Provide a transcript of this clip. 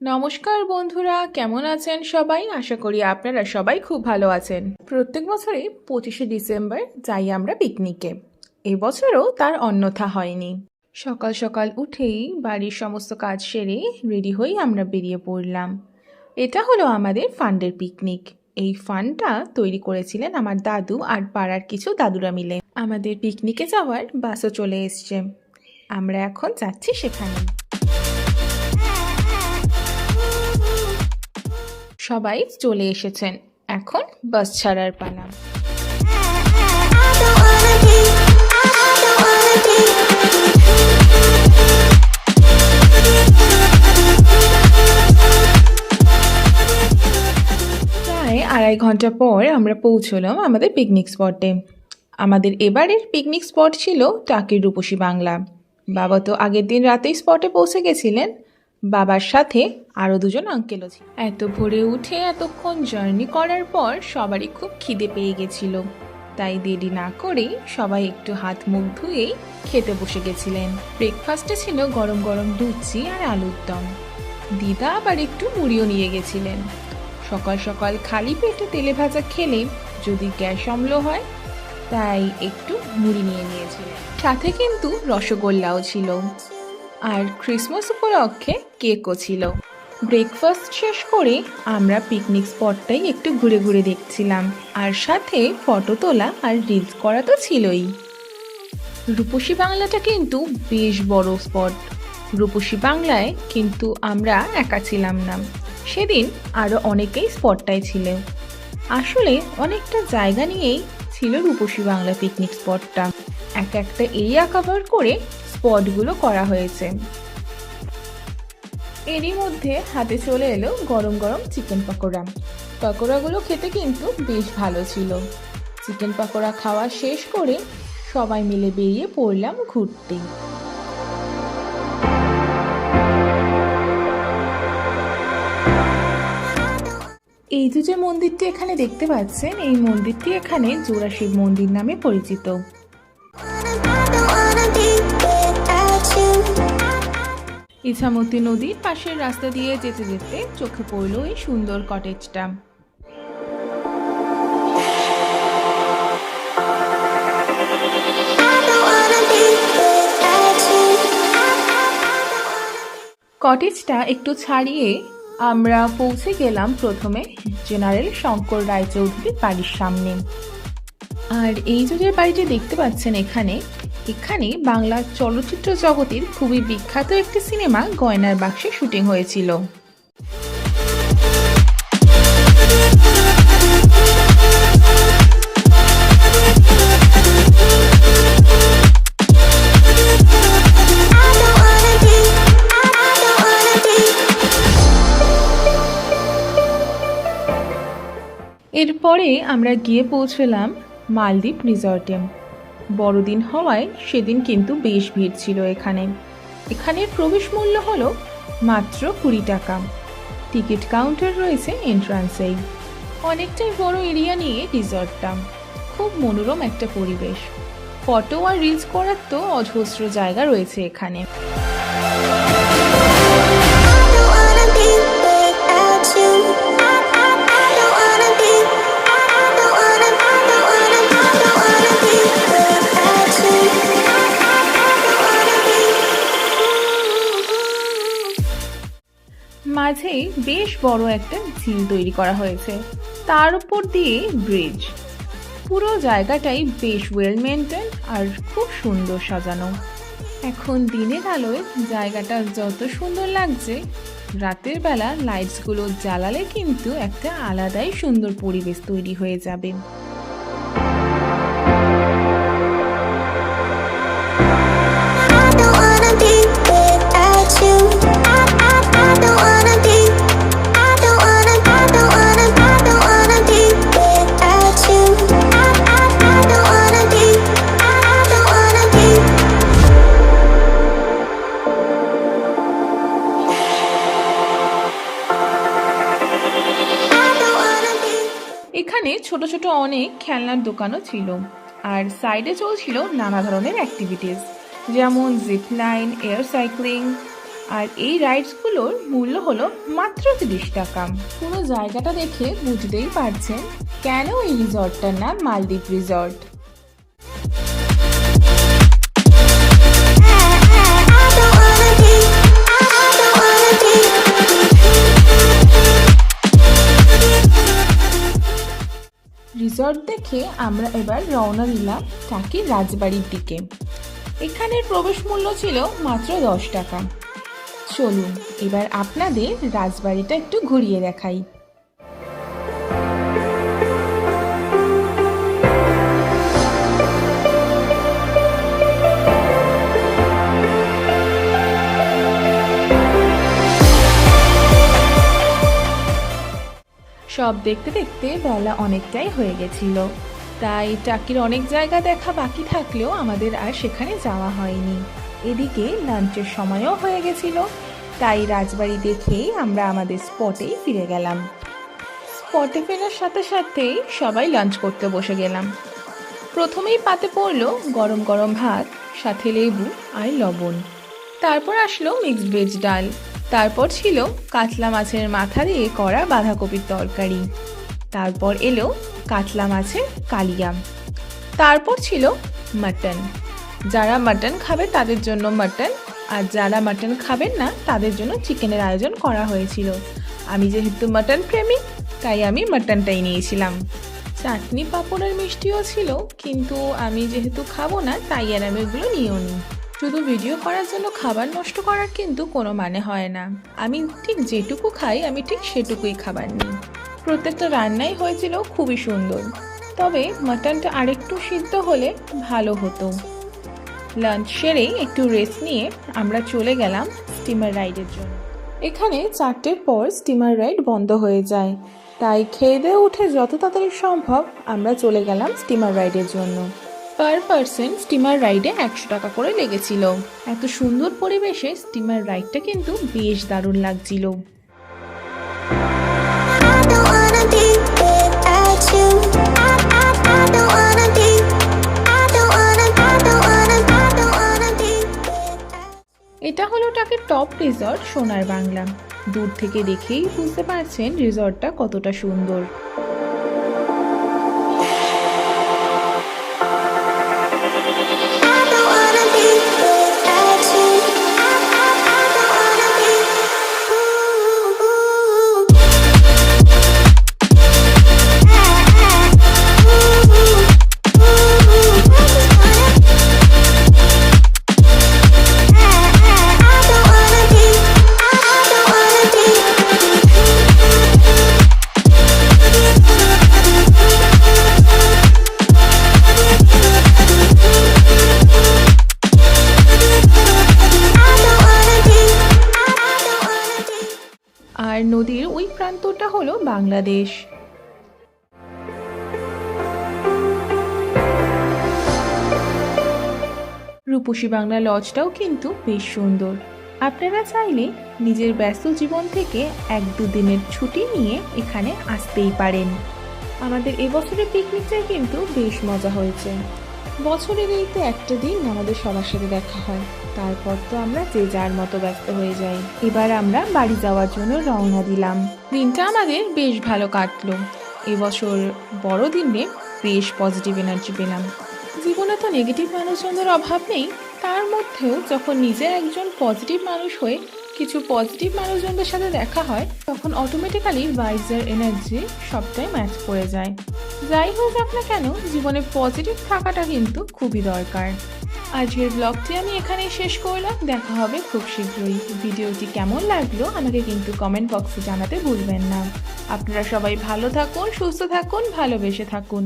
নমস্কার বন্ধুরা, কেমন আছেন সবাই? আশা করি আপনারা সবাই খুব ভালো আছেন। প্রত্যেক বছরই 25শে ডিসেম্বর যাই আমরা পিকনিকে। এবছরও তার অন্যথা হয়নি। সকাল সকাল উঠেই বাড়ির সমস্ত কাজ সেরে রেডি হয়েই আমরা বেরিয়ে পড়লাম। এটা হলো আমাদের ফান্ডের পিকনিক। এই ফান্ডটা তৈরি করেছিলেন আমার দাদু আর পাড়ার কিছু দাদুরা মিলে। আমাদের পিকনিকে যাওয়ার বাসও চলে এসছে, আমরা এখন যাচ্ছি সেখানে। সবাই চলে এসেছেন, এখন বাস ছাড়ার পালা। প্রায় 2.5 ঘন্টা পর আমরা পৌঁছলাম আমাদের পিকনিক স্পটে। আমাদের এবারের পিকনিক স্পট ছিল টাকির রূপসী বাংলা। বাবা তো আগের দিন রাতেই স্পটে পৌঁছে গেছিলেন, বাবার সাথে আরও 2জন আঙ্কেলও ছিল। এত ভোরে উঠে এতক্ষণ জার্নি করার পর সবারই খুব খিদে পেয়ে গেছিল, তাই দেরি না করেই সবাই একটু হাত মুখ ধুয়েই খেতে বসে গেছিলেন। ব্রেকফাস্টে ছিল গরম গরম লুচি আর আলুর দম। দিদা আবার একটু মুড়িও নিয়ে গেছিলেন। সকাল সকাল খালি পেটে তেলে ভাজা খেলে যদি গ্যাস অম্ল হয়, তাই একটু মুড়ি নিয়ে নিয়েছিলেন। সাথে কিন্তু রসগোল্লাও ছিল, আর ক্রিসমাস উপলক্ষে কেকও ছিল। ব্রেকফাস্ট শেষ করে আমরা পিকনিক স্পটটাই একটু ঘুরে ঘুরে দেখছিলাম, আর সাথে ফটো তোলা আর রিলস করা তো ছিলই। রূপসী বাংলাটা কিন্তু বেশ বড় স্পট। রূপসী বাংলায় কিন্তু আমরা একা ছিলাম না, সেদিন আরও অনেকেই স্পটটায় ছিল। আসলে অনেকটা জায়গা নিয়েই ছিল রূপসী বাংলা পিকনিক স্পটটা। একটা এরিয়া কভার করে স্পটগুলো করা হয়েছে। এরই মধ্যে হাতে চলে এলো গরম গরম চিকেন পকোড়া। পকোড়াগুলো খেতে কিন্তু বেশ ভালো ছিল। চিকেন পকোড়া খাওয়া শেষ করে সবাই মিলে বেরিয়ে পড়লাম ঘুরতে। এই যে মন্দিরটি এখানে দেখতে পাচ্ছেন, এই মন্দিরটি এখানে জোড়া শিব মন্দির নামে পরিচিত। ইছামতি নদীর পাশের রাস্তা দিয়ে যেতে যেতে চোখে পড়ল এই সুন্দর কটেজটা। কটেজটা একটু ছাড়িয়ে আমরা পৌঁছে গেলাম প্রথমে জেনারেল শঙ্কর রায়চৌধুরীর বাড়ির সামনে। আর এই যে বাড়িটি দেখতে পাচ্ছেন এখানে বাংলা চলচ্চিত্র জগতের খুবই বিখ্যাত একটি সিনেমা গয়নার বাক্সে শুটিং হয়েছিল। এরপরে আমরা গিয়ে পৌঁছলাম মালদ্বীপ রিসর্টে। বড়দিন হওয়ায় সেদিন কিন্তু বেশ ভিড় ছিল এখানের প্রবেশ মূল্য হলো মাত্র 20 টাকা। টিকিট কাউন্টার রয়েছে এন্ট্রান্সেই। অনেকটাই বড় এরিয়া নিয়ে রিসর্টটা, খুব মনোরম একটা পরিবেশ। ফটো আর রিলস করার তো অজস্র জায়গা রয়েছে এখানে। মাঝে বেশ বড় একটা ঝিল তৈরি করা হয়েছে, তার উপর দিয়ে ব্রিজ। পুরো জায়গাটাই বেশ ওয়েল মেইনটেইন আর খুব সুন্দর সাজানো। এখন দিনের আলোয় জায়গাটা যত সুন্দর লাগছে, রাতের বেলা লাইটসগুলো জ্বালালে কিন্তু একটা আলাদাই সুন্দর পরিবেশ তৈরি হয়ে যাবে। এখানে ছোট ছোট অনেক খেলনার দোকানও ছিল, আর সাইডে চলছিল নানা ধরনের অ্যাক্টিভিটিস, যেমন জিপ লাইন, এয়ার সাইক্লিং। আর এই রাইডসগুলোর মূল্য হলো মাত্র 30 টাকা। পুরো জায়গাটা দেখে বুঝতেই পারছেন কেন এই রিসর্টটার নাম মালদ্বীপ রিসর্ট। রিসর্ট দেখে আমরা এবার রওনা দিলাম টাকির রাজবাড়ির দিকে। এখানের প্রবেশ মূল্য ছিল মাত্র 10 টাকা। চলুন এবার আপনাদের রাজবাড়িটা একটু ঘুরিয়ে দেখাই। সব দেখতে দেখতে বেলা অনেকটাই হয়ে গেছিল, তাই টাকির অনেক জায়গা দেখা বাকি থাকলেও আমাদের আর সেখানে যাওয়া হয়নি। এদিকে লাঞ্চের সময়ও হয়ে গেছিল, তাই রাজবাড়ি দেখেই আমরা আমাদের স্পটেই ফিরে গেলাম। স্পটে ফেরার সাথে সাথেই সবাই লাঞ্চ করতে বসে গেলাম। প্রথমেই পাতে পড়লো গরম গরম ভাত, সাথে লেবু আর লবণ। তারপর আসলো মিক্সড ভেজ ডাল। তারপর ছিল কাতলা মাছের মাথা দিয়ে করা বাঁধাকপির তরকারি। তারপর এলো কাতলা মাছের কালিয়া। তারপর ছিল মাটন। যারা মাটন খাবে তাদের জন্য মাটন, আর যারা মাটন খাবেন না তাদের জন্য চিকেনের আয়োজন করা হয়েছিল। আমি যেহেতু মাটন প্রেমী, তাই আমি মাটনটাই নিয়েছিলাম। চাটনি পাঁপড় আর মিষ্টিও ছিল, কিন্তু আমি যেহেতু খাবো না তাই আর আমি ওগুলো নিয়েও নিই। শুধু ভিডিও করার জন্য খাবার নষ্ট করার কিন্তু কোনো মানে হয় না। আমি ঠিক যেটুকু খাই আমি ঠিক সেটুকুই খাবার নিই। প্রত্যেকটা রান্নাই হয়েছিল খুবই সুন্দর, তবে মাটনটা আরেকটু সিদ্ধ হলে ভালো হতো। লাঞ্চ সেরেই একটু রেস্ট নিয়ে আমরা চলে গেলাম স্টিমার রাইডের জন্য। এখানে 4টের পর স্টিমার রাইড বন্ধ হয়ে যায়, তাই খেয়ে দিয়ে উঠে যত তাড়াতাড়ি সম্ভব আমরা চলে গেলাম স্টিমার রাইডের জন্য। পার পারসন স্টিমার রাইডে 100 টাকা করে লেগেছিল। এত সুন্দর পরিবেশে স্টিমার রাইডটা কিন্তু বেশ দারুণ লাগছিল। এটা হলো টাকির টপ রিসর্ট সোনার বাংলা। দূর থেকে দেখেই বুঝতে পারছেন রিসর্টটা কতটা সুন্দর। আর নদীর ওই প্রান্তটা হলো বাংলাদেশ। রূপসী বাংলা লজটাও কিন্তু বেশ সুন্দর। আপনারা চাইলে নিজের ব্যস্ত জীবন থেকে 1-2 দিনের ছুটি নিয়ে এখানে আসতেই পারেন। আমাদের এবছরের পিকনিকটাই কিন্তু বেশ মজা হয়েছে। বছরের এই তো একটা দিন আমাদের সবার সাথে দেখা হয়, তারপর তো আমরা যে যার মতো ব্যস্ত হয়ে যাই। এবার আমরা বাড়ি যাওয়ার জন্য রওনা দিলাম। দিনটা আমাদের বেশ ভালো কাটলো। এবছর বড়দিনে বেশ পজিটিভ এনার্জি পেলাম। জীবনে তো নেগেটিভ মানুষজনদের অভাব নেই, তার মধ্যেও যখন নিজে একজন পজিটিভ মানুষ হয়ে কিছু পজিটিভ মানুষজনদের সাথে দেখা হয়, তখন অটোমেটিক্যালি ভাইবসের এনার্জি সবটাই ম্যাচ করে যায়। যাই হোক না কেন, জীবনে পজিটিভ থাকাটা কিন্তু খুবই দরকার। আজকের ব্লগটি আমি এখানেই শেষ করলাম। দেখা হবে খুব শীঘ্রই। ভিডিওটি কেমন লাগলো আমাকে কিন্তু কমেন্ট বক্সে জানাতে ভুলবেন না। আপনারা সবাই ভালো থাকুন, সুস্থ থাকুন, ভালোবেসে থাকুন।